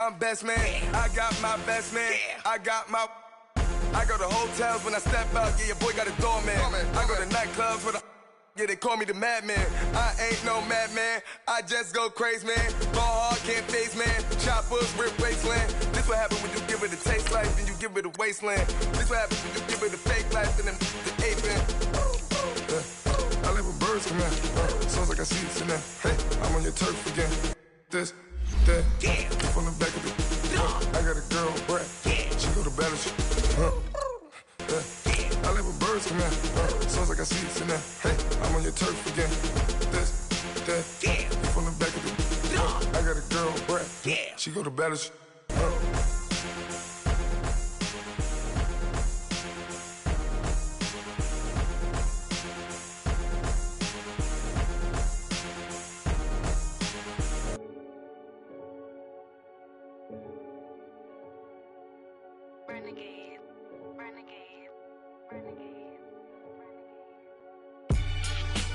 I'm best man. I got my best man. I got my... I go to hotels when I step out. Yeah, your boy got a doorman. I go to nightclubs with a... Yeah, they call me the madman. I ain't no madman. I just go crazy, man. Ball hard, can't face, man. Choppers, rip wasteland. This what happens when you give it a taste life, then you give it a wasteland. This what happens when you give it a fake life, and then the ape in. I live with birds from there. Sounds like I see it in there. Hey, I'm on your turf again. This, that, from the back of the... I got a girl, Brad. She go to battle. I live with birds from there. Sounds like I see it in there. Hey, I'm on your turf again. This, that, from the back of the... I got a girl, Brad. She go to battle.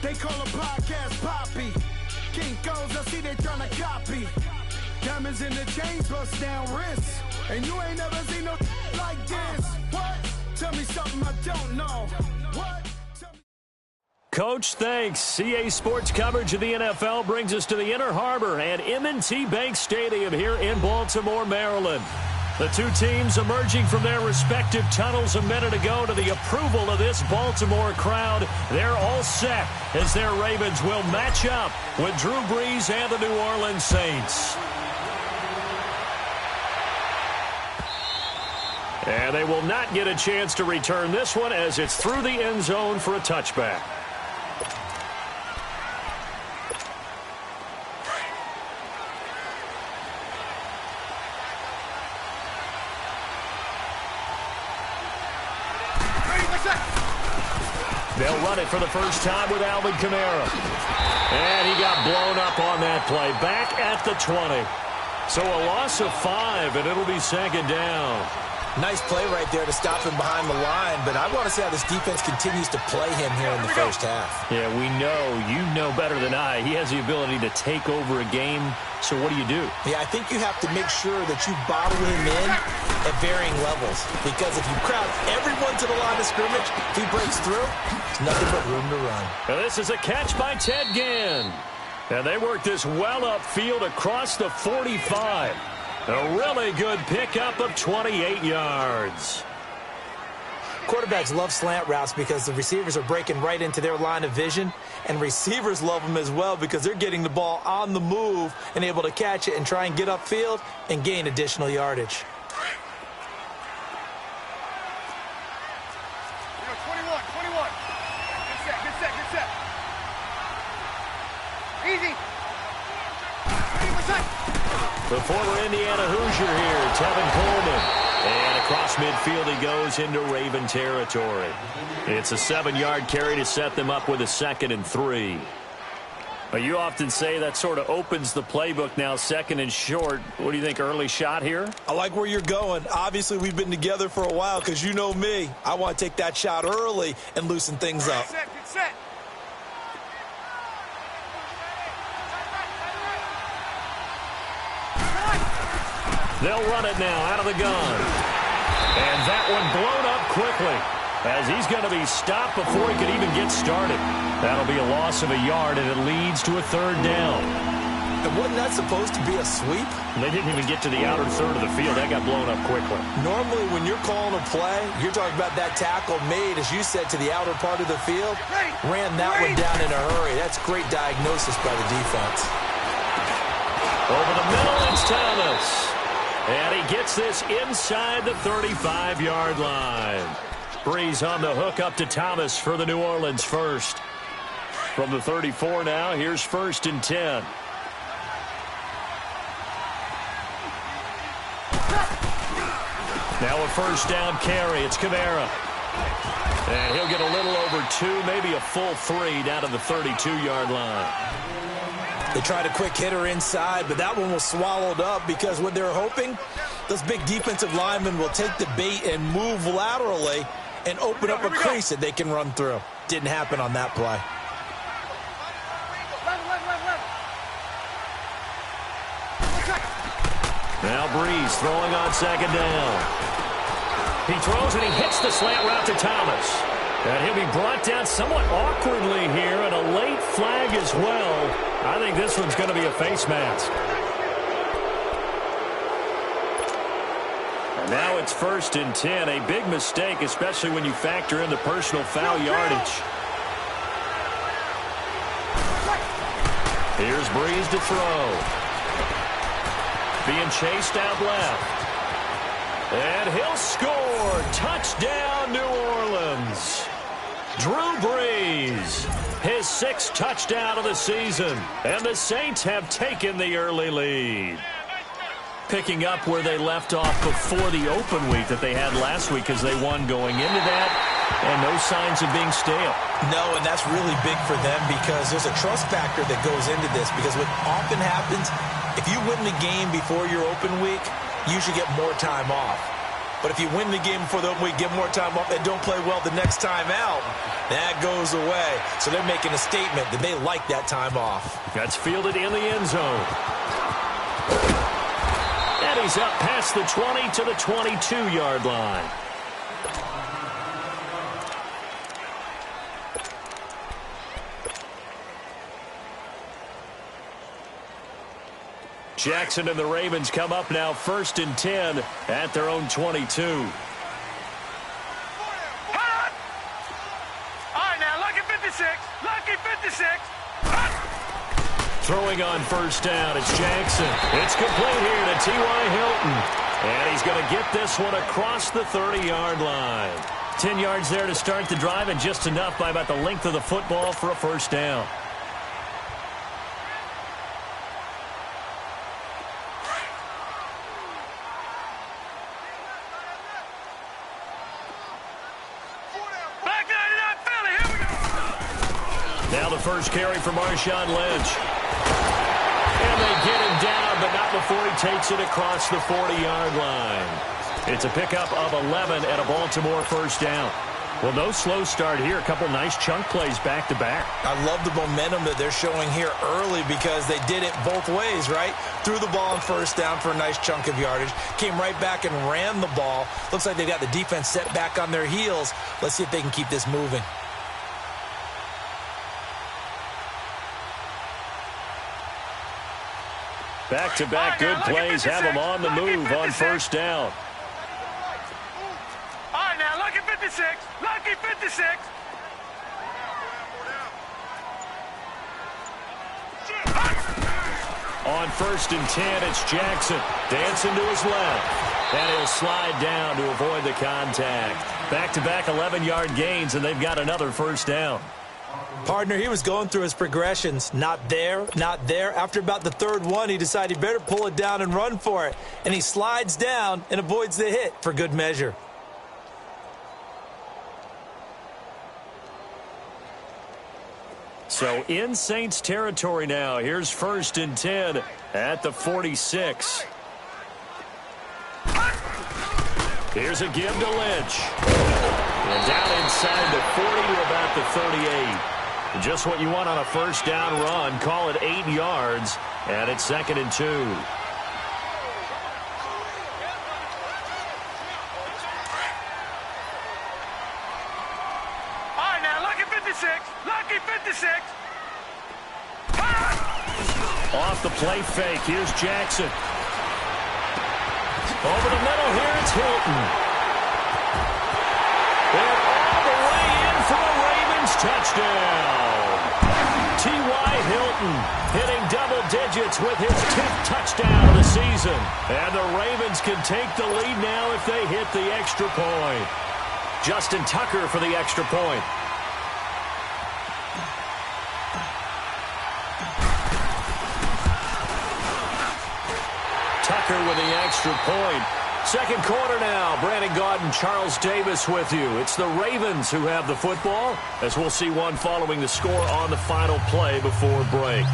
They call a podcast Poppy. King goes, I see they tryna copy. Diamonds in the chains, bust down wrists. And you ain't never seen no like this. What? Tell me something I don't know. What? Coach, thanks. CA Sports coverage of the NFL brings us to the Inner Harbor at M&T Bank Stadium here in Baltimore, Maryland. The two teams emerging from their respective tunnels a minute ago to the approval of this Baltimore crowd. They're all set as their Ravens will match up with Drew Brees and the New Orleans Saints. And they will not get a chance to return this one as it's through the end zone for a touchback. They'll run it for the first time with Alvin Kamara. And he got blown up on that play. Back at the 20. So a loss of 5, and it'll be second down. Nice play right there to stop him behind the line, but I want to see how this defense continues to play him here in the first half. Yeah, we know. You know better than I. He has the ability to take over a game. So what do? Yeah, I think you have to make sure that you bottle him in at varying levels. Because if you crowd everyone to the line of scrimmage, if he breaks through, there's nothing but room to run. Now this is a catch by Ted Ginn. And they work this well upfield across the 45. A really good pickup of 28 yards. Quarterbacks love slant routes because the receivers are breaking right into their line of vision, and receivers love them as well because they're getting the ball on the move and able to catch it and try and get upfield and gain additional yardage. 21. Good set. Easy. The former Indiana Hoosier here, Tevin Coleman. And across midfield he goes into Raven territory. It's a 7-yard carry to set them up with a 2nd and 3. But you often say that sort of opens the playbook now, 2nd and short. What do you think, early shot here? I like where you're going. Obviously, we've been together for a while because you know me. I want to take that shot early and loosen things up. Good set. They'll run it now out of the gun. And that one blown up quickly as he's going to be stopped before he could even get started. That'll be a loss of a yard, and it leads to a 3rd down. And wasn't that supposed to be a sweep? They didn't even get to the outer third of the field. That got blown up quickly. Normally, when you're calling a play, you're talking about that tackle made, as you said, to the outer part of the field. Ran that one down in a hurry. That's great diagnosis by the defense. Over the middle, it's Thomas. And he gets this inside the 35-yard line. Brees on the hook up to Thomas for the New Orleans first. From the 34 now, here's 1st and 10. Now a 1st down carry. It's Kamara. And he'll get a little over 2, maybe a full 3 down to the 32-yard line. They tried a quick hitter inside, but that one was swallowed up because what they're hoping, those big defensive linemen will take the bait and move laterally and open up a crease that they can run through. Didn't happen on that play. Now Breeze throwing on second down. He throws and he hits the slant route to Thomas. And he'll be brought down somewhat awkwardly here, and a late flag as well. I think this one's going to be a face mask. And now it's 1st and 10. A big mistake, especially when you factor in the personal foul yardage. Here's Breeze to throw. Being chased out left. And he'll score. Touchdown, New Orleans. Drew Brees, his 6th touchdown of the season. And the Saints have taken the early lead. Picking up where they left off before the open week that they had last week as they won going into that. And no signs of being stale. No, and that's really big for them because there's a trust factor that goes into this. Because what often happens, if you win the game before your open week, you should get more time off. But if you win the game before the open week, get more time off, and don't play well the next time out, that goes away. So they're making a statement that they like that time off. That's fielded in the end zone. And he's up past the 20 to the 22-yard line. Jackson and the Ravens come up now 1st and 10 at their own 22. All right, now, lucky 56. Lucky 56. Throwing on 1st down, it's Jackson. It's complete here to T.Y. Hilton. And he's going to get this one across the 30-yard line. 10 yards there to start the drive, and just enough by about the length of the football for a 1st down. Now the first carry for Marshawn Lynch. And they get him down, but not before he takes it across the 40-yard line. It's a pickup of 11 and a Baltimore 1st down. Well, no slow start here. A couple nice chunk plays back-to-back. I love the momentum that they're showing here early because they did it both ways, right? Threw the ball on 1st down for a nice chunk of yardage. Came right back and ran the ball. Looks like they got the defense set back on their heels. Let's see if they can keep this moving. Back-to-back good plays have them on the move on 1st down. All right, now, lucky 56. Lucky 56. On 1st and 10, it's Jackson. Dancing to his left. And he'll slide down to avoid the contact. Back-to-back 11-yard gains, and they've got another 1st down. Partner, he was going through his progressions. Not there, not there. After about the 3rd one, he decided he better pull it down and run for it. And he slides down and avoids the hit for good measure. So in Saints territory now. Here's 1st and 10 at the 46. Here's a give to Lynch. And down inside the 40 to about the 38. Just what you want on a 1st down run. Call it 8 yards. And it's 2nd and 2. All right, now, lucky 56. Lucky 56. Off the play fake. Here's Jackson. Over the middle here, it's Hilton. And all the way in for a Ravens touchdown. T.Y. Hilton hitting double digits with his 10th touchdown of the season. And the Ravens can take the lead now if they hit the extra point. Justin Tucker for the extra point. Tucker with the extra point. 2nd quarter now. Brandon Gaudin, Charles Davis with you. It's the Ravens who have the football, as we'll see one following the score on the final play before break.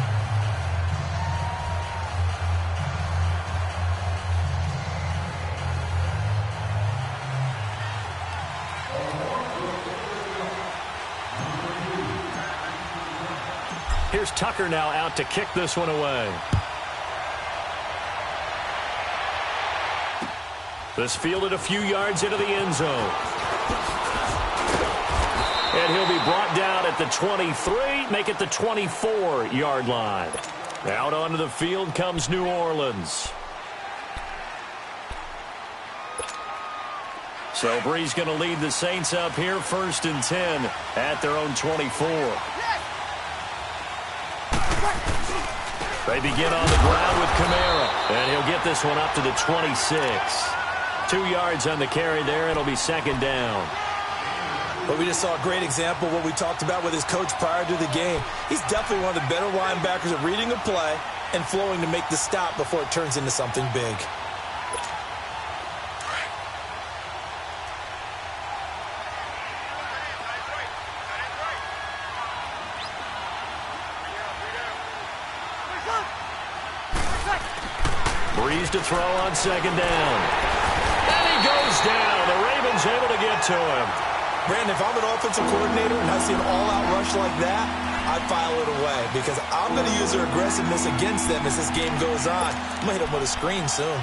Here's Tucker now out to kick this one away. This fielded a few yards into the end zone. And he'll be brought down at the 23, make it the 24-yard line. Out onto the field comes New Orleans. So Brees going to lead the Saints up here, 1st and 10 at their own 24. They begin on the ground with Kamara, and he'll get this one up to the 26. 2 yards on the carry there. It'll be 2nd down. But we just saw a great example of what we talked about with his coach prior to the game. He's definitely one of the better linebackers at reading a play and flowing to make the stop before it turns into something big. Brees to throw on 2nd down. And he goes down. The Ravens able to get to him. Brandon, if I'm an offensive coordinator and I see an all-out rush like that, I'd file it away because I'm going to use their aggressiveness against them as this game goes on. I'm going to hit them with a screen soon.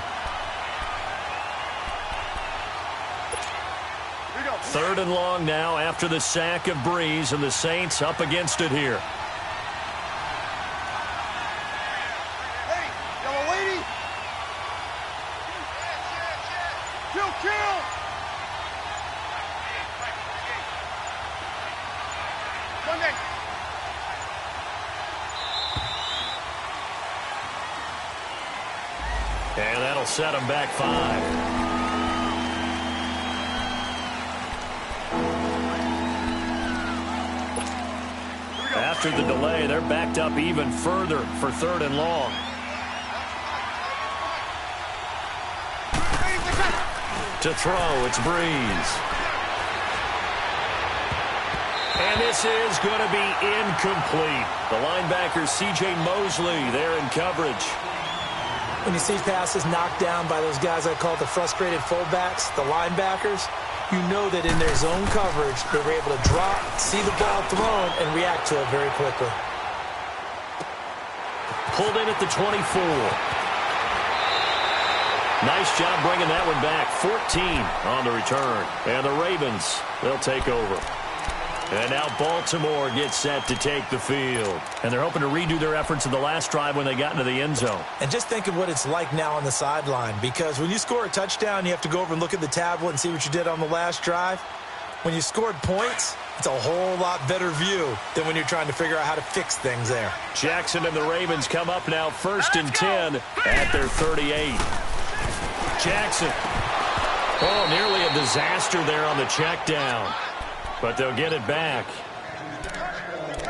3rd and long now after the sack of Brees, and the Saints up against it here. And that'll set them back 5. After the delay, they're backed up even further for 3rd and long. To throw, it's Brees. And this is going to be incomplete. The linebacker, C.J. Mosley, there in coverage. When you see passes knocked down by those guys I call the frustrated fullbacks, the linebackers, you know that in their zone coverage, they were able to drop, see the ball thrown, and react to it very quickly. Pulled in at the 24. Nice job bringing that one back. 14 on the return. And the Ravens, they'll take over. And now Baltimore gets set to take the field. And they're hoping to redo their efforts in the last drive when they got into the end zone. And just think of what it's like now on the sideline, because when you score a touchdown, you have to go over and look at the tablet and see what you did on the last drive. When you scored points, it's a whole lot better view than when you're trying to figure out how to fix things there. Jackson and the Ravens come up now 1st and 10 at their 38. Jackson. Oh, nearly a disaster there on the check down. But they'll get it back.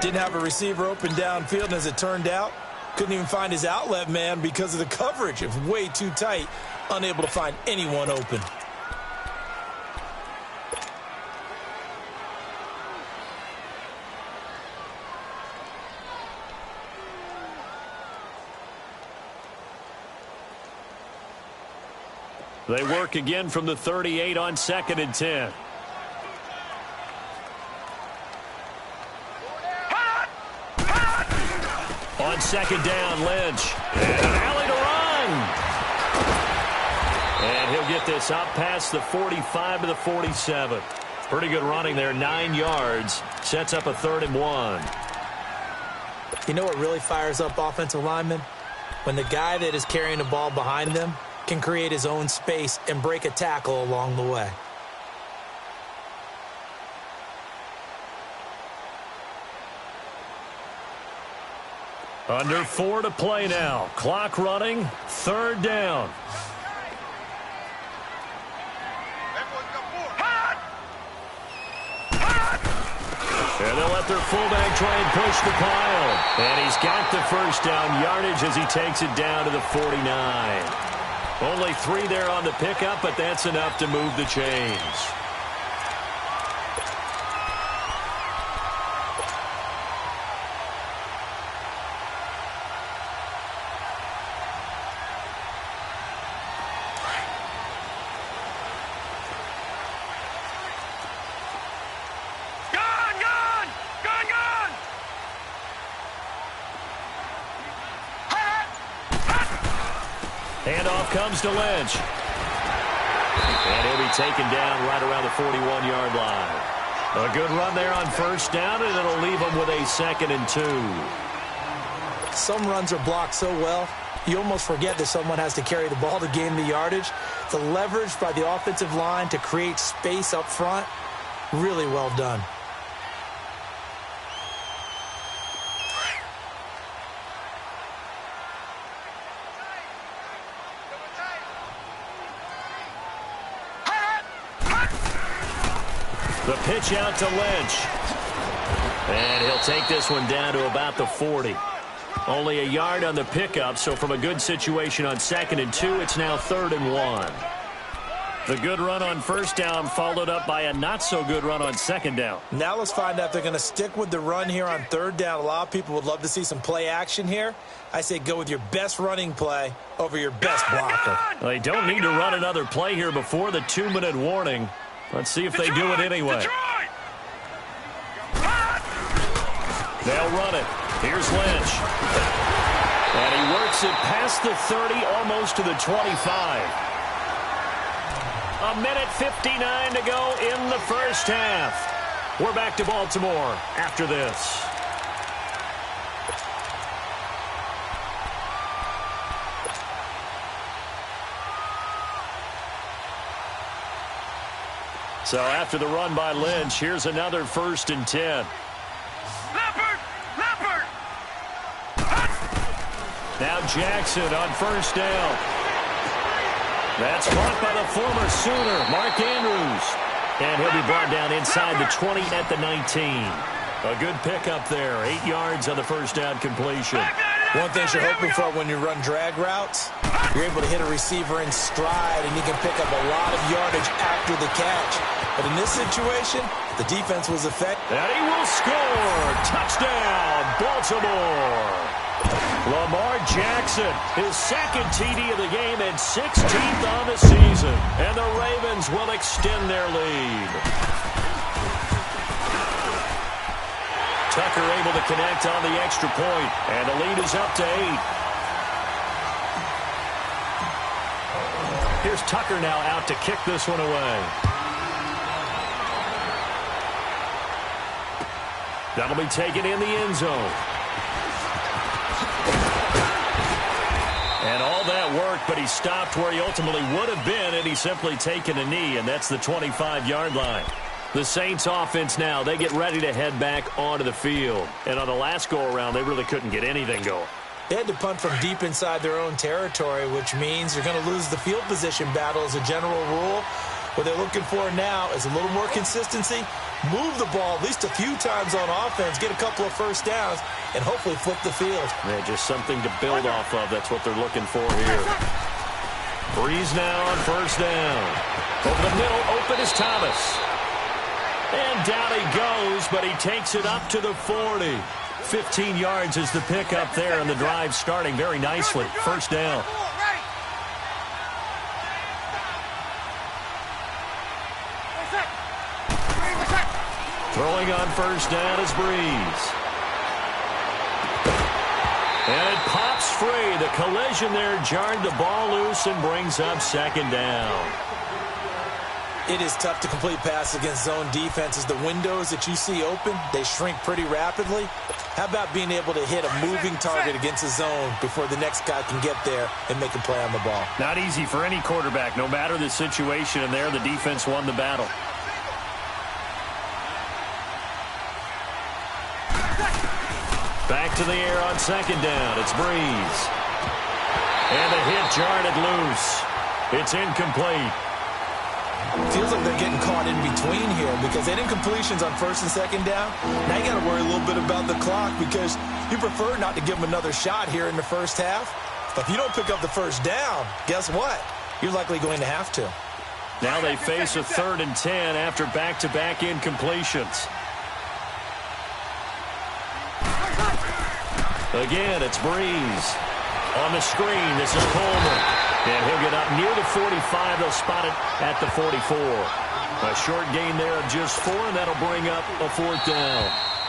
Didn't have a receiver open downfield, and as it turned out, couldn't even find his outlet man because of the coverage. It was way too tight, unable to find anyone open. They work again from the 38 on 2nd and 10. On 2nd down, Lynch. And an alley to run. And he'll get this up past the 45 to the 47. Pretty good running there, 9 yards. Sets up a 3rd and 1. You know what really fires up offensive linemen? When the guy that is carrying the ball behind them can create his own space and break a tackle along the way. Under 4 to play now. Clock running. 3rd down. And they'll let their fullback try and push the pile. And he's got the 1st down yardage as he takes it down to the 49. Only 3 there on the pickup, but that's enough to move the chains. Handoff comes to Lynch. And he'll be taken down right around the 41-yard line. A good run there on first down, and it'll leave them with a 2nd and 2. Some runs are blocked so well, you almost forget that someone has to carry the ball to gain the yardage. The leverage by the offensive line to create space up front, really well done. The pitch out to Lynch. And he'll take this one down to about the 40. Only a yard on the pickup, so from a good situation on 2nd and 2, it's now 3rd and 1. The good run on first down followed up by a not-so-good run on 2nd down. Now let's find out if they're going to stick with the run here on 3rd down. A lot of people would love to see some play action here. I say go with your best running play over your best blocker. They don't need to run another play here before the 2-minute warning. Let's see if they do it anyway. They'll run it. Here's Lynch. And he works it past the 30, almost to the 25. A minute 59 to go in the first half. We're back to Baltimore after this. So after the run by Lynch, here's another 1st and 10. Leopard! Now Jackson on first down. That's caught by the former Sooner, Mark Andrews. And he'll be brought down inside the 20 at the 19. A good pickup there. 8 yards on the first down completion. One thing you're hoping for when you run drag routes, you're able to hit a receiver in stride, and you can pick up a lot of yardage after the catch. But in this situation, the defense was effective. And he will score. Touchdown, Baltimore. Lamar Jackson, his 2nd TD of the game and 16th on the season. And the Ravens will extend their lead. Tucker able to connect on the extra point, and the lead is up to 8. Here's Tucker now out to kick this one away. That'll be taken in the end zone. And all that worked, but he stopped where he ultimately would have been, and he's simply taken a knee, and that's the 25-yard line. The Saints offense now, they get ready to head back onto the field. And on the last go-around, they really couldn't get anything going. They had to punt from deep inside their own territory, which means you're going to lose the field position battle as a general rule. What they're looking for now is a little more consistency, move the ball at least a few times on offense, get a couple of first downs, and hopefully flip the field. Yeah, just something to build off of. That's what they're looking for here. Breeze now on first down. Over the middle, open is Thomas. And down he goes, but he takes it up to the 40. 15 yards is the pickup there, and the drive starting very nicely. First down. Throwing on first down is Breeze. And it pops free. The collision there jarred the ball loose and brings up 2nd down. It is tough to complete passes against zone defenses. The windows that you see open, they shrink pretty rapidly. How about being able to hit a moving target against a zone before the next guy can get there and make a play on the ball? Not easy for any quarterback, no matter the situation, and there the defense won the battle. Back to the air on 2nd down. It's Breeze. And the hit jarred it loose. It's incomplete. Feels like they're getting caught in between here because they didn't completions on 1st and 2nd down. Now you got to worry a little bit about the clock because you prefer not to give them another shot here in the first half. But if you don't pick up the first down, guess what? You're likely going to have to. Now they face a 3rd and 10 after back-to-back incompletions. Again, it's Breeze. On the screen, this is Coleman. And he'll get up near the 45. They'll spot it at the 44. A short gain there of just 4, and that'll bring up a 4th down.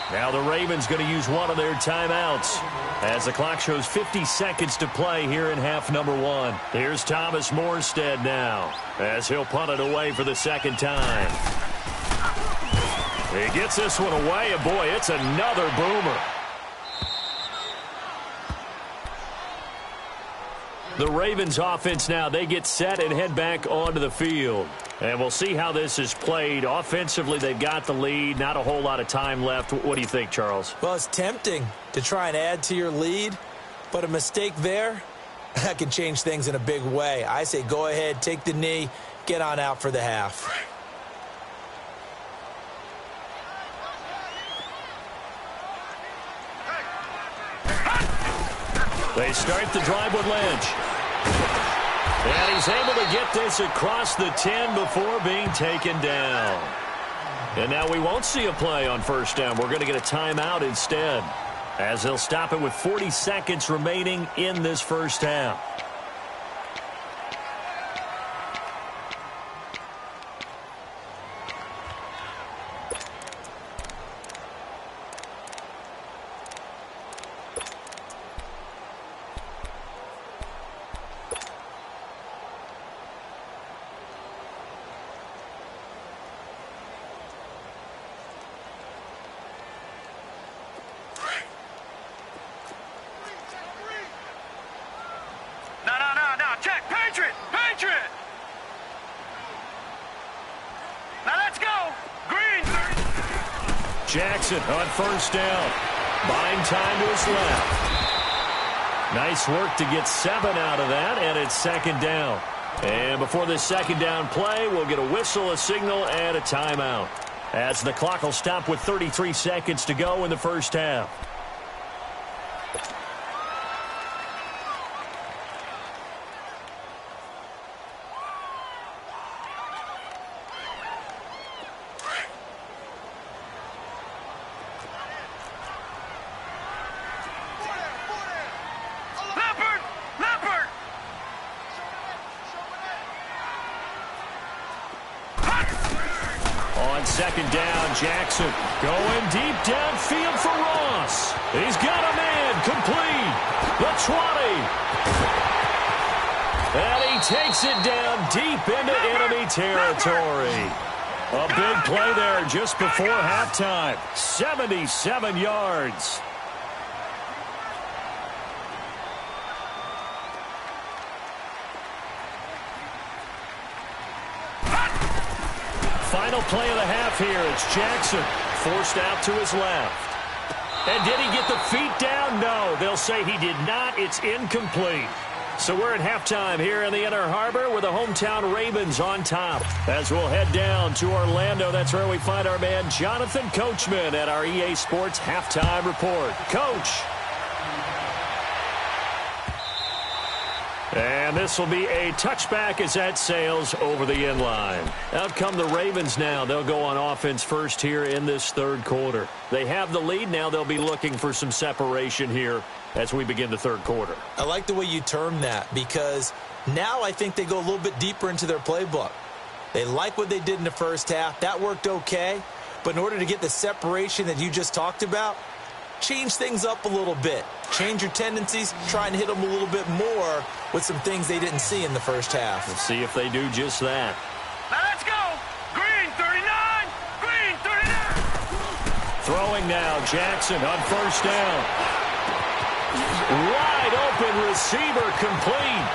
Now the Ravens going to use one of their timeouts as the clock shows 50 seconds to play here in half number 1. Here's Thomas Morstead now as he'll punt it away for the second time. He gets this one away, and boy, it's another boomer. The Ravens offense now, they get set and head back onto the field. And we'll see how this is played. Offensively, they've got the lead. Not a whole lot of time left. What do you think, Charles? Well, it's tempting to try and add to your lead, but a mistake there, that can change things in a big way. I say go ahead, take the knee, get on out for the half. They start the drive with Lynch. And he's able to get this across the 10 before being taken down. And now we won't see a play on first down. We're going to get a timeout instead, as they'll stop it with 40 seconds remaining in this first half. Jackson on first down. Buying time to his left. Nice work to get 7 out of that, and it's second down. And before this second down play, we'll get a whistle, a signal, and a timeout, as the clock will stop with 33 seconds to go in the first half. Second down, Jackson going deep downfield for Ross. He's got a man complete. The 20. And he takes it down deep into enemy territory. A big play there just before halftime. 77 yards. Final play of the half here. It's Jackson forced out to his left. And did he get the feet down? No, they'll say he did not. It's incomplete. So we're at halftime here in the Inner Harbor with the hometown Ravens on top. As we'll head down to Orlando, that's where we find our man Jonathan Coachman at our EA Sports Halftime Report. Coach. And this will be a touchback as that sails over the end line. Out come the Ravens now. They'll go on offense first here in this third quarter. They have the lead. Now they'll be looking for some separation here as we begin the third quarter. I like the way you term that, because now I think they go a little bit deeper into their playbook. They like what they did in the first half. That worked okay. But in order to get the separation that you just talked about, change things up a little bit. Change your tendencies. Try and hit them a little bit more with some things they didn't see in the first half. Let's see if they do just that. Now let's go. Green 39. Green 39. Throwing now. Jackson on first down. Wide open receiver complete.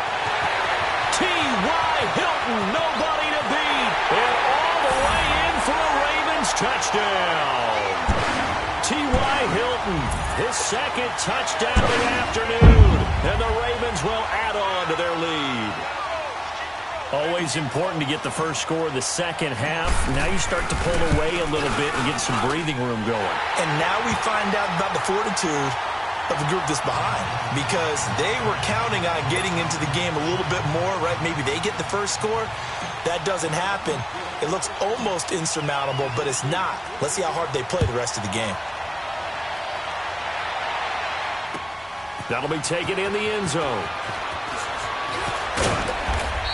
T.Y. Hilton, nobody to beat. And all the way in for a Ravens touchdown. T.Y. Hilton, his second touchdown of the afternoon. And the Ravens will add on to their lead. Always important to get the first score of the second half. Now you start to pull away a little bit and get some breathing room going. And now we find out about the fortitude of the group that's behind, because they were counting on getting into the game a little bit more, right? Maybe they get the first score. That doesn't happen. It looks almost insurmountable, but it's not. Let's see how hard they play the rest of the game. That'll be taken in the end zone.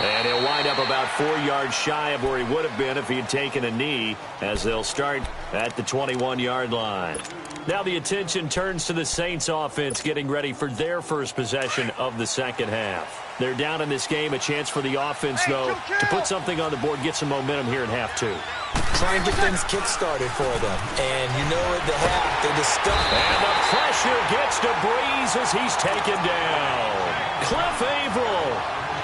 And he'll wind up about 4 yards shy of where he would have been if he had taken a knee, as they'll start at the 21-yard line. Now the attention turns to the Saints offense getting ready for their first possession of the second half. They're down in this game. A chance for the offense, though, to put something on the board, get some momentum here in half two. Try and get things kick-started for them. And you know at the half, they just stuck. And the pressure gets to Breeze as he's taken down. Cliff Averill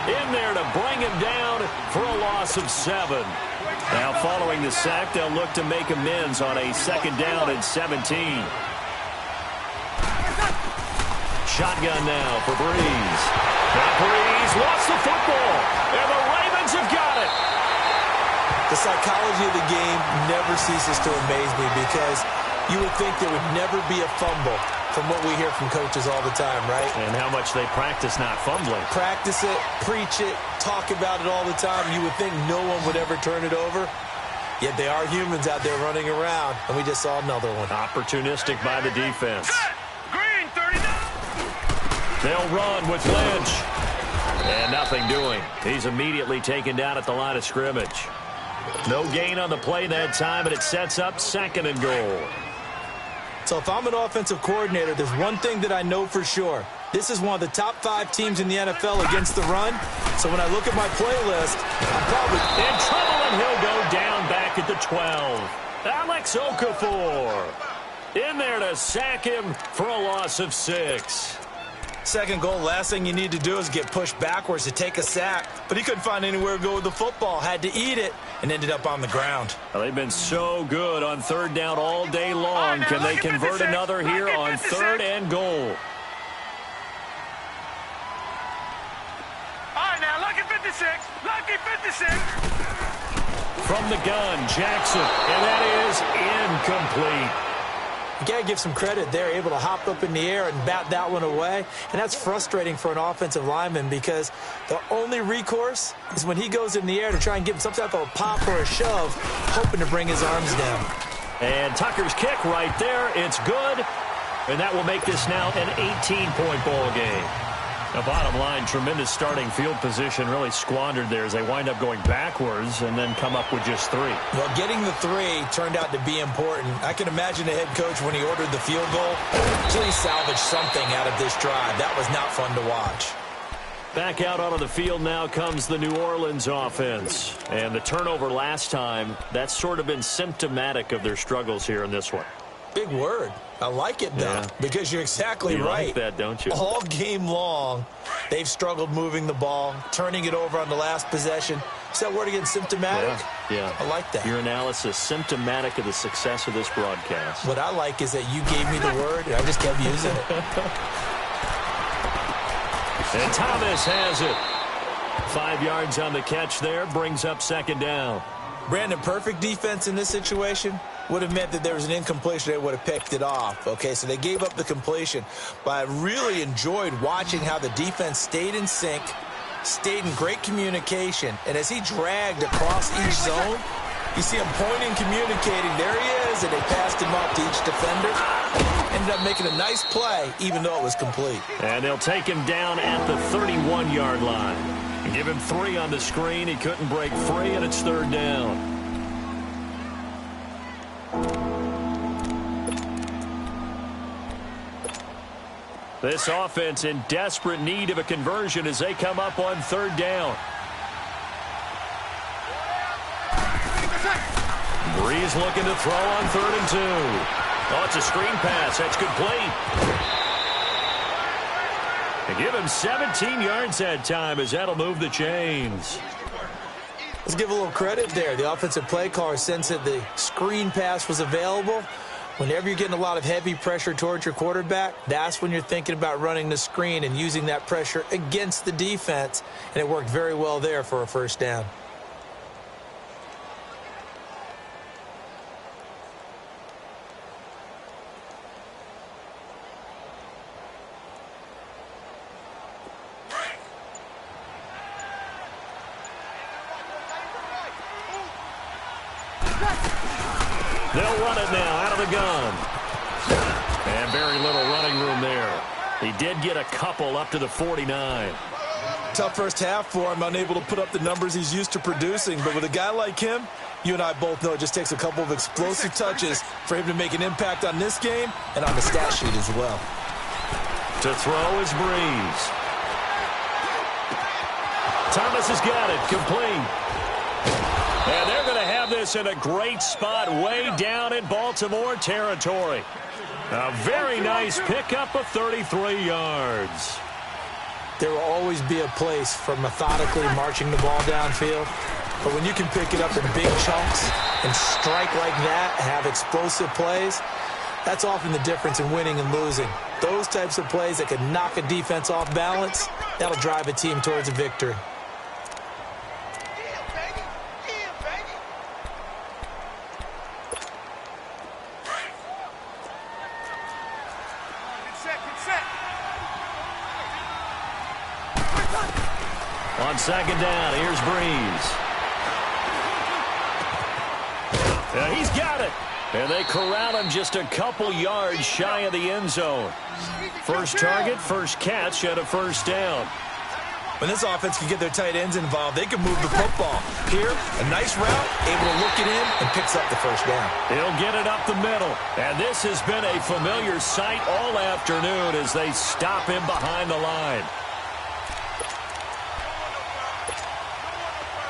in there to bring him down for a loss of 7. Now following the sack, they'll look to make amends on a second down and 17. Shotgun now for Breeze. Now Breeze lost the football, and the Ravens have got it. The psychology of the game never ceases to amaze me because you would think there would never be a fumble from what we hear from coaches all the time, right? And how much they practice not fumbling. Practice it, preach it, talk about it all the time. You would think no one would ever turn it over. Yet they are humans out there running around, and we just saw another one. Opportunistic by the defense. Green 39. They'll run with Lynch. And nothing doing. He's immediately taken down at the line of scrimmage. No gain on the play that time, and it sets up 2nd and goal. So if I'm an offensive coordinator, there's one thing that I know for sure. This is one of the top 5 teams in the NFL against the run. So when I look at my playlist, I'm probably in trouble, and he'll go down back at the 12. Alex Okafor in there to sack him for a loss of 6. Second goal, last thing you need to do is get pushed backwards to take a sack. But he couldn't find anywhere to go with the football. Had to eat it and ended up on the ground. Well, they've been so good on third down all day long. Can they convert another here on 3rd and goal? All right, now, lucky 56. Lucky 56. From the gun, Jackson. And that is incomplete. You got to give some credit there, able to hop up in the air and bat that one away. And that's frustrating for an offensive lineman because the only recourse is when he goes in the air to try and give him some type of a pop or a shove, hoping to bring his arms down. And Tucker's kick right there. It's good. And that will make this now an 18-point ball game. The bottom line, tremendous starting field position, really squandered there as they wind up going backwards and then come up with just 3. Well, getting the 3 turned out to be important. I can imagine the head coach when he ordered the field goal. Please salvage something out of this drive. That was not fun to watch. Back out onto the field now comes the New Orleans offense. And the turnover last time, that's sort of been symptomatic of their struggles here in this one. Big word. I like it, though, because you're exactly right. You like that, don't you? All game long, they've struggled moving the ball, turning it over on the last possession. Is that word again, symptomatic? Yeah. I like that. Your analysis, symptomatic of the success of this broadcast. What I like is that you gave me the word, and I just kept using it. And Thomas has it. 5 yards on the catch there, brings up 2nd down. Brandon, perfect defense in this situation would have meant that there was an incompletion. They would have picked it off. Okay, so they gave up the completion. But I really enjoyed watching how the defense stayed in sync, stayed in great communication. And as he dragged across each zone, you see him pointing, communicating. There he is, and they passed him off to each defender. Ended up making a nice play, even though it was complete. And they'll take him down at the 31-yard line. And give him 3 on the screen. He couldn't break free, and it's 3rd down. This offense in desperate need of a conversion as they come up on 3rd down. Breeze looking to throw on 3rd and 2. Oh, it's a screen pass. That's complete. And give him 17 yards that time as that'll move the chains. Let's give a little credit there. The offensive play caller sensed that the screen pass was available. Whenever you're getting a lot of heavy pressure towards your quarterback, that's when you're thinking about running the screen and using that pressure against the defense. And it worked very well there for a 1st down. They'll run it now out of the gun. And very little running room there. He did get a couple up to the 49. Tough first half for him, unable to put up the numbers he's used to producing. But with a guy like him, you and I both know it just takes a couple of explosive touches for him to make an impact on this game and on the stat sheet as well. To throw is Breeze. Thomas has got it, complete. And they're going to have this in a great spot way down in Baltimore territory. A very nice pickup of 33 yards. There will always be a place for methodically marching the ball downfield. But when you can pick it up in big chunks and strike like that, have explosive plays, that's often the difference in winning and losing. Those types of plays that can knock a defense off balance, that'll drive a team towards a victory. On second down, here's Breeze. He's got it. And they corral him just a couple yards shy of the end zone. First target, first catch, and a first down. When this offense can get their tight ends involved, they can move the football. Here, a nice route, able to look it in, and picks up the first down. He'll get it up the middle. And this has been a familiar sight all afternoon as they stop him behind the line.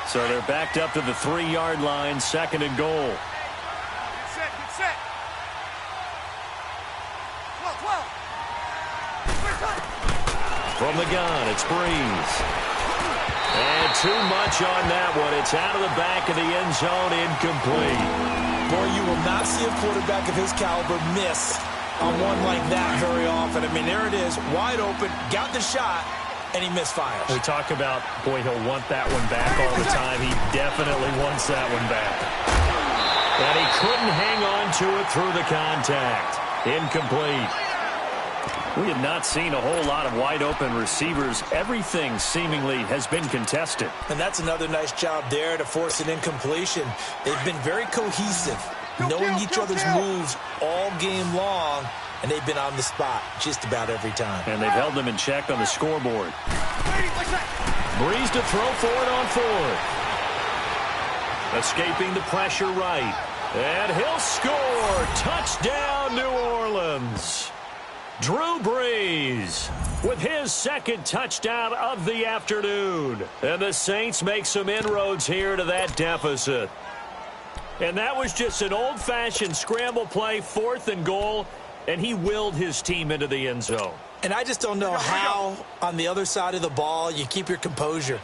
So they're backed up to the 3-yard line, second and goal. Get set. From the gun, it's Breeze. And too much on that one. It's out of the back of the end zone, incomplete. Boy, you will not see a quarterback of his caliber miss on one like that very often. I mean, there it is, wide open, got the shot, and he misfires. We talk about, boy, he'll want that one back all the time. He definitely wants that one back. And he couldn't hang on to it through the contact. Incomplete. We have not seen a whole lot of wide-open receivers. Everything seemingly has been contested. And that's another nice job there to force an incompletion. They've been very cohesive, knowing each other's moves all game long, and they've been on the spot just about every time. And they've held them in check on the scoreboard. Breeze to throw for it on fourth. Escaping the pressure right. And he'll score. Touchdown, New Orleans. Drew Brees with his second touchdown of the afternoon. And the Saints make some inroads here to that deficit. And that was just an old-fashioned scramble play, 4th and goal, and he willed his team into the end zone. And I just don't know how, on the other side of the ball, you keep your composure.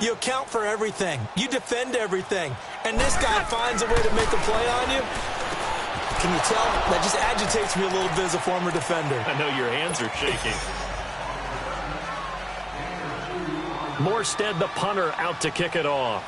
You account for everything. You defend everything. And this guy finds a way to make a play on you. Can you tell? That just agitates me a little bit as a former defender. I know your hands are shaking. Morstead, the punter, out to kick it off.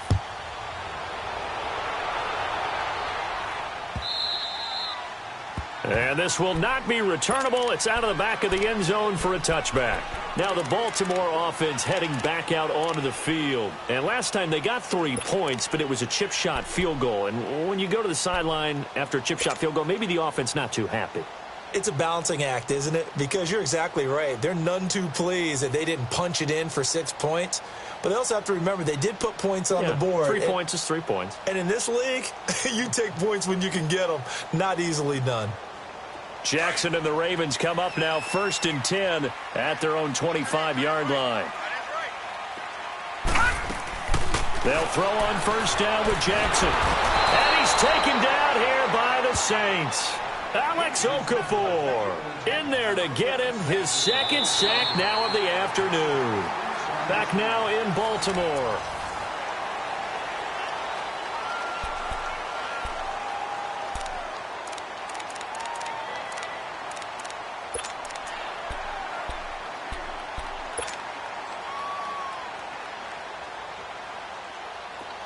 And this will not be returnable. It's out of the back of the end zone for a touchback. Now the Baltimore offense heading back out onto the field. And last time they got 3 points, but it was a chip shot field goal. And when you go to the sideline after a chip shot field goal, maybe the offense not too happy. It's a balancing act, isn't it? Because you're exactly right. They're none too pleased that they didn't punch it in for 6 points. But they also have to remember they did put points on the board. 3 points is 3 points. And in this league, you take points when you can get them. Not easily done. Jackson and the Ravens come up now 1st and 10 at their own 25-yard line. They'll throw on 1st down with Jackson. And he's taken down here by the Saints. Alex Okafor in there to get him his 2nd sack now of the afternoon. Back now in Baltimore.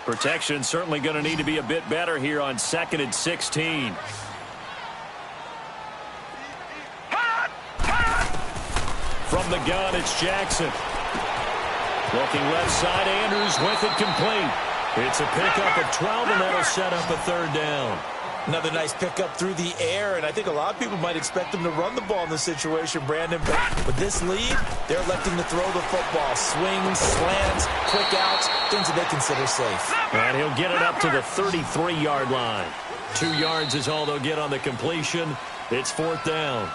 Protection certainly going to need to be a bit better here on 2nd and 16. From the gun, it's Jackson. Looking left side, Andrews with it complete. It's a pickup of 12, and that'll set up a 3rd down. Another nice pickup through the air, and I think a lot of people might expect them to run the ball in this situation, Brandon. But with this lead, they're electing to throw the football. Swings, slants, quick outs, things that they consider safe. And he'll get it up to the 33-yard line. 2 yards is all they'll get on the completion. It's 4th down.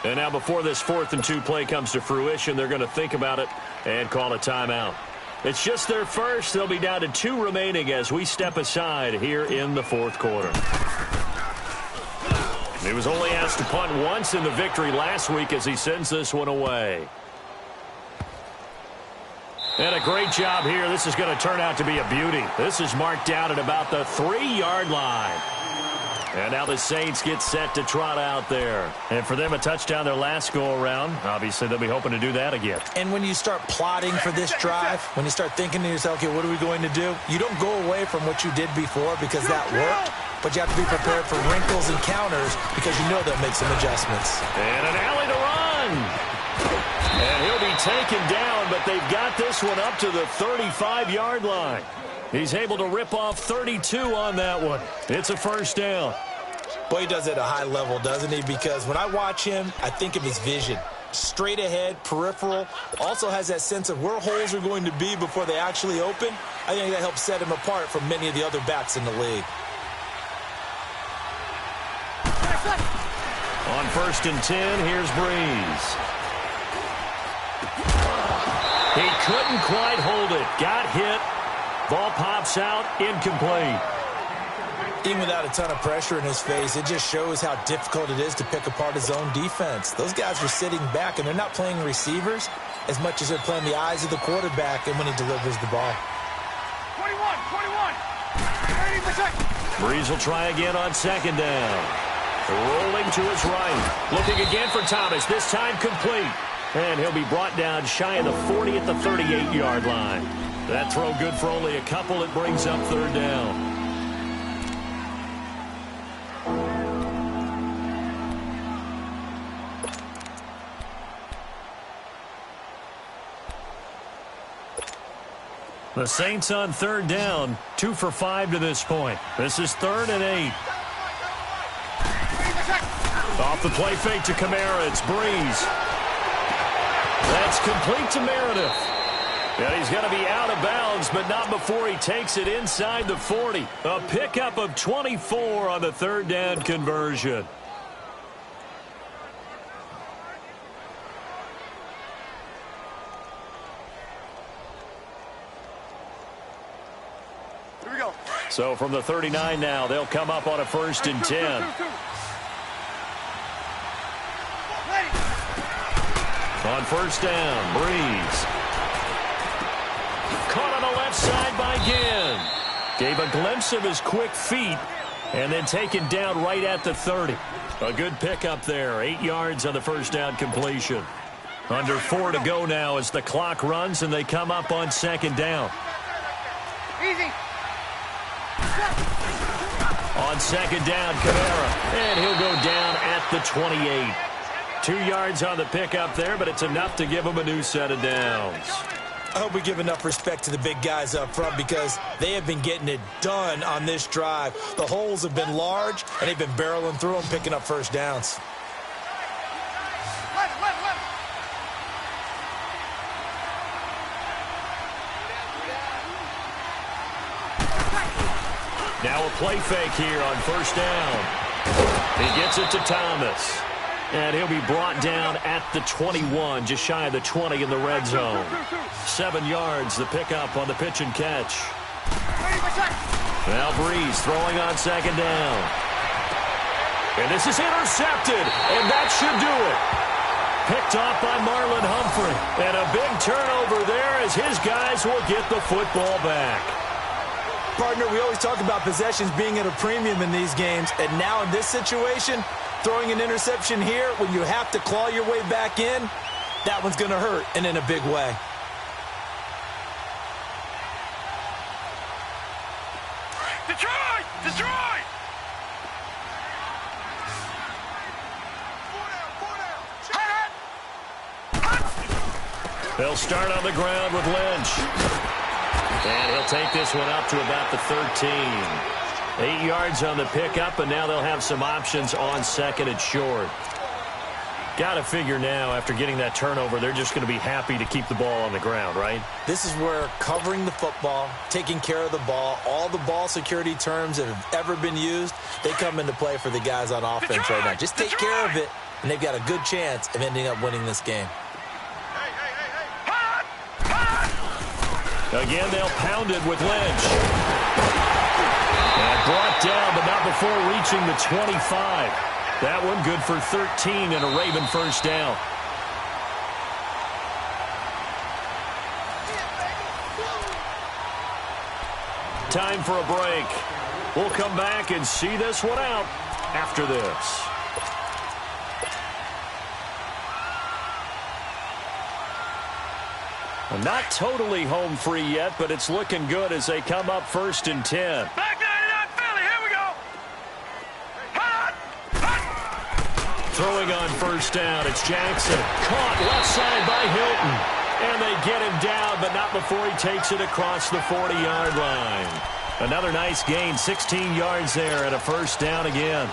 And now before this 4th and 2 play comes to fruition, they're going to think about it and call a timeout. It's just their first. They'll be down to 2 remaining as we step aside here in the 4th quarter. He was only asked to punt once in the victory last week as he sends this one away. And a great job here. This is going to turn out to be a beauty. This is marked down at about the 3-yard line. And now the Saints get set to trot out there. And for them, a touchdown their last go-around. Obviously, they'll be hoping to do that again. And when you start plotting for this drive, when you start thinking to yourself, okay, what are we going to do? You don't go away from what you did before because that worked. But you have to be prepared for wrinkles and counters because you know they'll make some adjustments. And an alley to run. And he'll be taken down, but they've got this one up to the 35-yard line. He's able to rip off 32 on that one. It's a first down. Boy, he does it at a high level, doesn't he? Because when I watch him, I think of his vision. Straight ahead, peripheral, also has that sense of where holes are going to be before they actually open. I think that helps set him apart from many of the other backs in the league. On 1st and 10, here's Breeze. He couldn't quite hold it. Got hit. Ball pops out, incomplete. Even without a ton of pressure in his face, it just shows how difficult it is to pick apart his own defense. Those guys are sitting back, and they're not playing receivers as much as they're playing the eyes of the quarterback and when he delivers the ball. 21, 30%. Breeze will try again on 2nd down. Rolling to his right. Looking again for Thomas, this time complete. And he'll be brought down shy of the 40 at the 38-yard line. That throw good for only a couple. It brings up 3rd down. The Saints on 3rd down, 2 for 5 to this point. This is 3rd and 8. Off the play fake to Kamara, it's Breeze. That's complete to Meredith. And he's going to be out of bounds, but not before he takes it inside the 40. A pickup of 24 on the 3rd down conversion. Here we go. So from the 39 now, they'll come up on a 1st and 10. On 1st down, Breeze. Caught on the left side by Ginn. Gave a glimpse of his quick feet and then taken down right at the 30. A good pickup there. 8 yards on the 1st down completion. Under 4 to go now as the clock runs and they come up on 2nd down. Easy. On 2nd down, Kamara. And he'll go down at the 28. 2 yards on the pickup there, but it's enough to give him a new set of downs. I hope we give enough respect to the big guys up front because they have been getting it done on this drive. The holes have been large, and they've been barreling through them, picking up 1st downs. Now a play fake here on 1st down. He gets it to Thomas. And he'll be brought down at the 21, just shy of the 20 in the red zone. 7 yards, the pickup on the pitch and catch. Now Breeze throwing on 2nd down. And this is intercepted, and that should do it. Picked off by Marlon Humphrey. And a big turnover there as his guys will get the football back. Partner, we always talk about possessions being at a premium in these games, and now in this situation, throwing an interception here when you have to claw your way back in, that one's going to hurt, and in a big way. Detroit! Detroit! They'll start on the ground with Lynch. And he'll take this one up to about the 13. 8 yards on the pickup, and now they'll have some options on second and short. Got to figure now, after getting that turnover, they're just going to be happy to keep the ball on the ground, right? This is where covering the football, taking care of the ball, all the ball security terms that have ever been used, they come into play for the guys on offense right now. Just take care of it, and they've got a good chance of ending up winning this game. Again, they'll pound it with Lynch. And brought down, but not before reaching the 25. That one good for 13 and a Raven first down. Time for a break. We'll come back and see this one out after this. Well, not totally home free yet, but it's looking good as they come up 1st and 10. Back 99 Philly, here we go. Hot. Throwing on first down, it's Jackson. Caught left side by Hilton. And they get him down, but not before he takes it across the 40-yard line. Another nice gain, 16 yards there, and a first down again.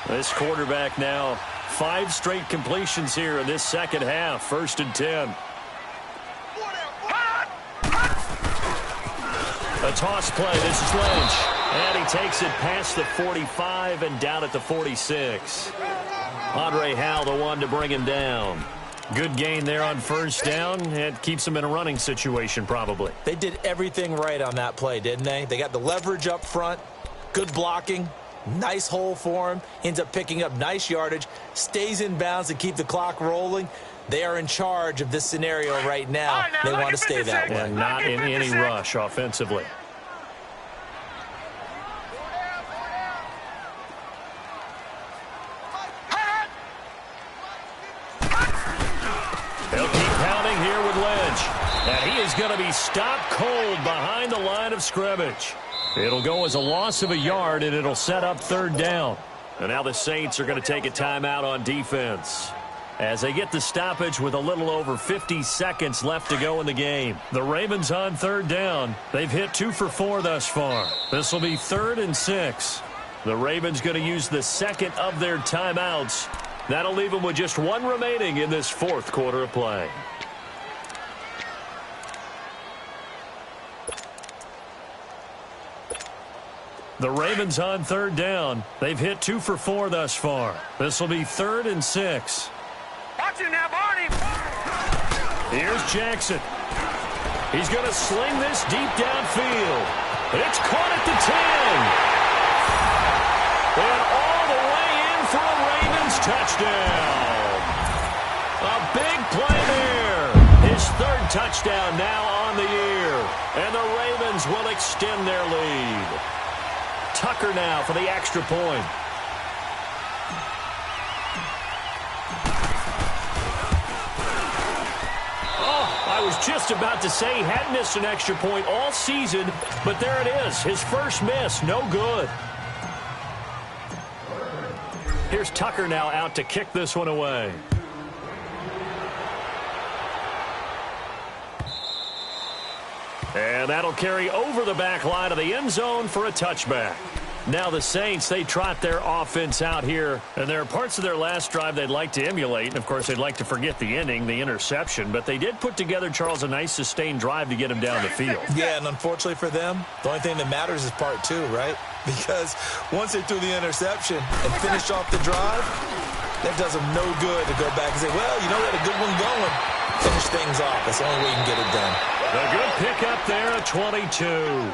This quarterback now, 5 straight completions here in this second half, 1st and 10. A toss play, this is Lynch. And he takes it past the 45 and down at the 46. Andre Howell, the one to bring him down. Good gain there on first down. It keeps him in a running situation probably. They did everything right on that play, didn't they? They got the leverage up front, good blocking, nice hole for him, ends up picking up nice yardage, stays in bounds to keep the clock rolling. They are in charge of this scenario right now. They want to stay that way. And not in any rush offensively. They'll keep pounding here with Lynch. And he is going to be stopped cold behind the line of scrimmage. It'll go as a loss of a yard, and it'll set up 3rd down. And now the Saints are going to take a timeout on defense as they get the stoppage with a little over 50 seconds left to go in the game. The Ravens on 3rd down. They've hit 2 for 4 thus far. This will be 3rd and 6. The Ravens going to use the second of their timeouts. That'll leave them with just 1 remaining in this 4th quarter of play. The Ravens on 3rd down. They've hit 2 for 4 thus far. This will be 3rd and 6. Watch it now, Barney. Here's Jackson. He's going to sling this deep downfield. It's caught at the 10. And all the way in for a Ravens touchdown. A big play there. His 3rd touchdown now on the year. And the Ravens will extend their lead. Tucker now for the extra point. I was just about to say he hadn't missed an extra point all season, but there it is. His first miss, no good. Here's Tucker now out to kick this one away. And that'll carry over the back line of the end zone for a touchback. Now the Saints, they trot their offense out here, and there are parts of their last drive they'd like to emulate, and of course they'd like to forget the ending, the interception, but they did put together, Charles, a nice sustained drive to get him down the field. Yeah, and unfortunately for them, the only thing that matters is part 2, right? Because once they threw the interception and finished off the drive, that does them no good to go back and say, well, you know, we had a good one going. Finish things off. That's the only way you can get it done. A good pickup there at 22.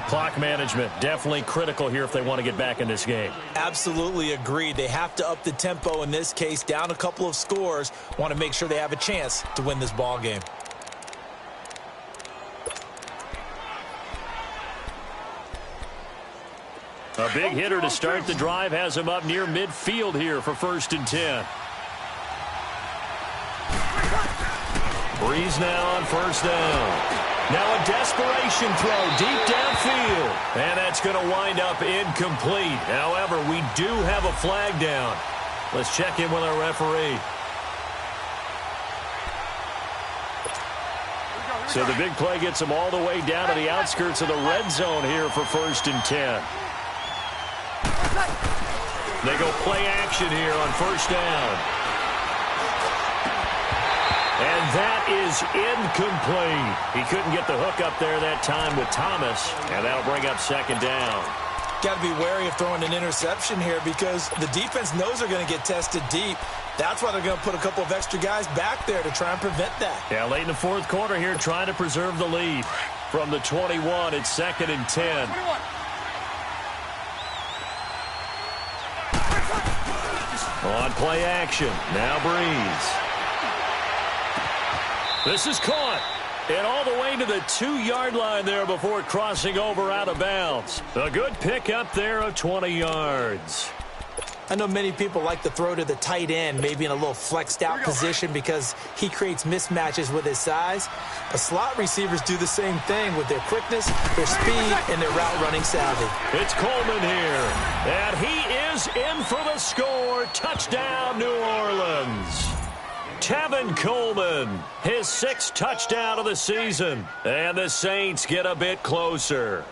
Clock management definitely critical here if they want to get back in this game. Absolutely agreed. They have to up the tempo in this case, down a couple of scores. Want to make sure they have a chance to win this ball game. A big hitter to start the drive has him up near midfield here for 1st and 10. Breeze now on 1st down. Now a desperation throw deep downfield. And that's going to wind up incomplete. However, we do have a flag down. Let's check in with our referee. So the big play gets them all the way down to the outskirts of the red zone here for 1st and 10. They go play action here on 1st down. And that is incomplete. He couldn't get the hook up there that time with Thomas, and that'll bring up 2nd down. Got to be wary of throwing an interception here because the defense knows they're going to get tested deep. That's why they're going to put a couple of extra guys back there to try and prevent that. Yeah, late in the 4th quarter here, trying to preserve the lead. From the 21, it's 2nd and 10. On play action, now Breeze. This is caught. And all the way to the 2-yard line there before crossing over out of bounds. A good pick up there of 20 yards. I know many people like to throw to the tight end, maybe in a little flexed out position because he creates mismatches with his size. But slot receivers do the same thing with their quickness, their speed, and their route running savvy. It's Coleman here. And he is in for the score. Touchdown, New Orleans. Tevin Coleman, his 6th touchdown of the season. And the Saints get a bit closer.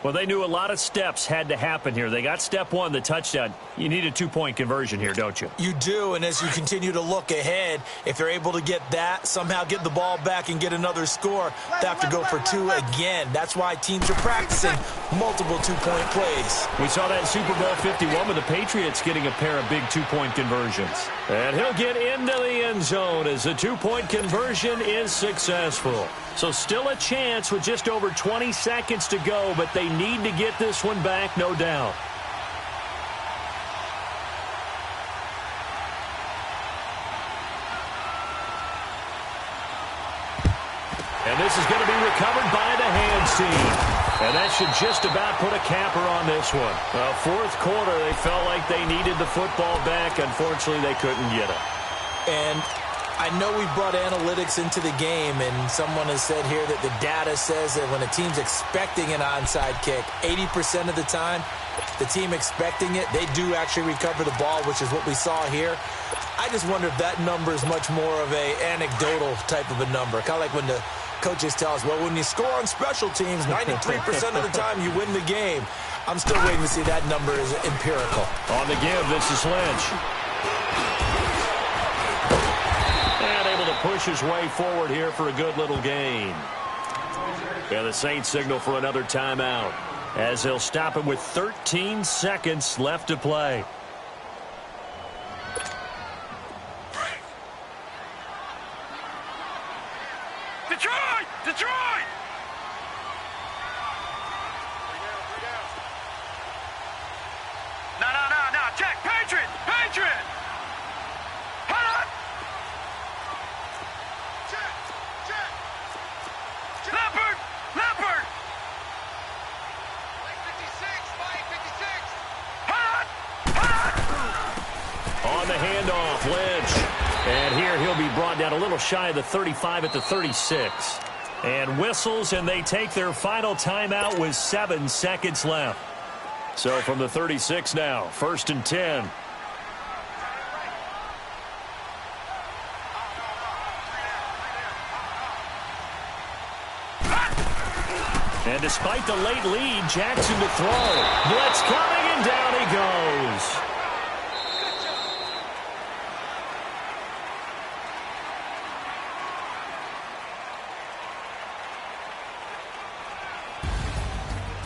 Well, they knew a lot of steps had to happen here. They got step 1, the touchdown. You need a 2-point conversion here, don't you? You do, and as you continue to look ahead, if they're able to get that, somehow get the ball back and get another score, they have to go for 2 again. That's why teams are practicing multiple 2-point plays. We saw that in Super Bowl 51 with the Patriots getting a pair of big 2-point conversions. And he'll get into the end zone as the 2-point conversion is successful. So still a chance with just over 20 seconds to go, but they need to get this one back, no doubt. And this is going to be recovered by the hands team. And that should just about put a capper on this one. 4th quarter, they felt like they needed the football back. Unfortunately, they couldn't get it. And I know we brought analytics into the game, and someone has said here that the data says that when a team's expecting an onside kick, 80% of the time, the team expecting it, they do actually recover the ball, which is what we saw here. I just wonder if that number is much more of a anecdotal type of a number. Kind of like when the coaches tell us, well, when you score on special teams, 93% of the time you win the game. I'm still waiting to see that number is empirical. On the give, this is Lynch. And able to push his way forward here for a good little gain. And the Saints signal for another timeout as they'll stop him with 13 seconds left to play. Detroit! Detroit! No. Check. Patriot! Hold on! Check! Leopard! Mike 56! Hold on! On the handoff, Lynch. And here he'll be brought down a little shy of the 35 at the 36. And whistles, and they take their final timeout with 7 seconds left. So from the 36 now, 1st and 10. And despite the late lead, Jackson to throw. Blitz coming, and down he goes.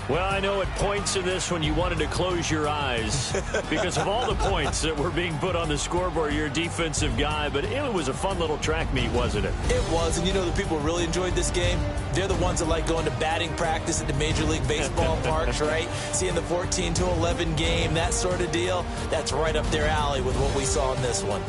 Well, I know at points in this one you wanted to close your eyes because of all the points that were being put on the scoreboard. You're a defensive guy, but it was a fun little track meet, wasn't it? It was, and you know the people who really enjoyed this game? They're the ones that like going to batting practice at the Major League Baseball parks, right? Seeing the 14-11 game, that sort of deal. That's right up their alley with what we saw in this one.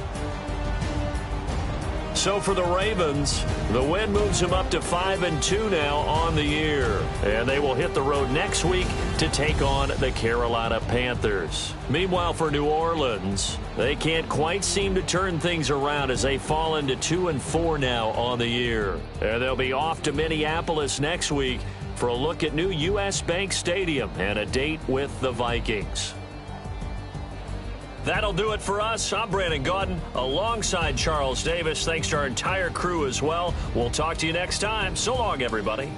So for the Ravens, the win moves them up to 5-2 now on the year. And they will hit the road next week to take on the Carolina Panthers. Meanwhile, for New Orleans, they can't quite seem to turn things around as they fall into 2-4 now on the year. And they'll be off to Minneapolis next week for a look at new U.S. Bank Stadium and a date with the Vikings. That'll do it for us. I'm Brandon Gaudin alongside Charles Davis. Thanks to our entire crew as well. We'll talk to you next time. So long, everybody.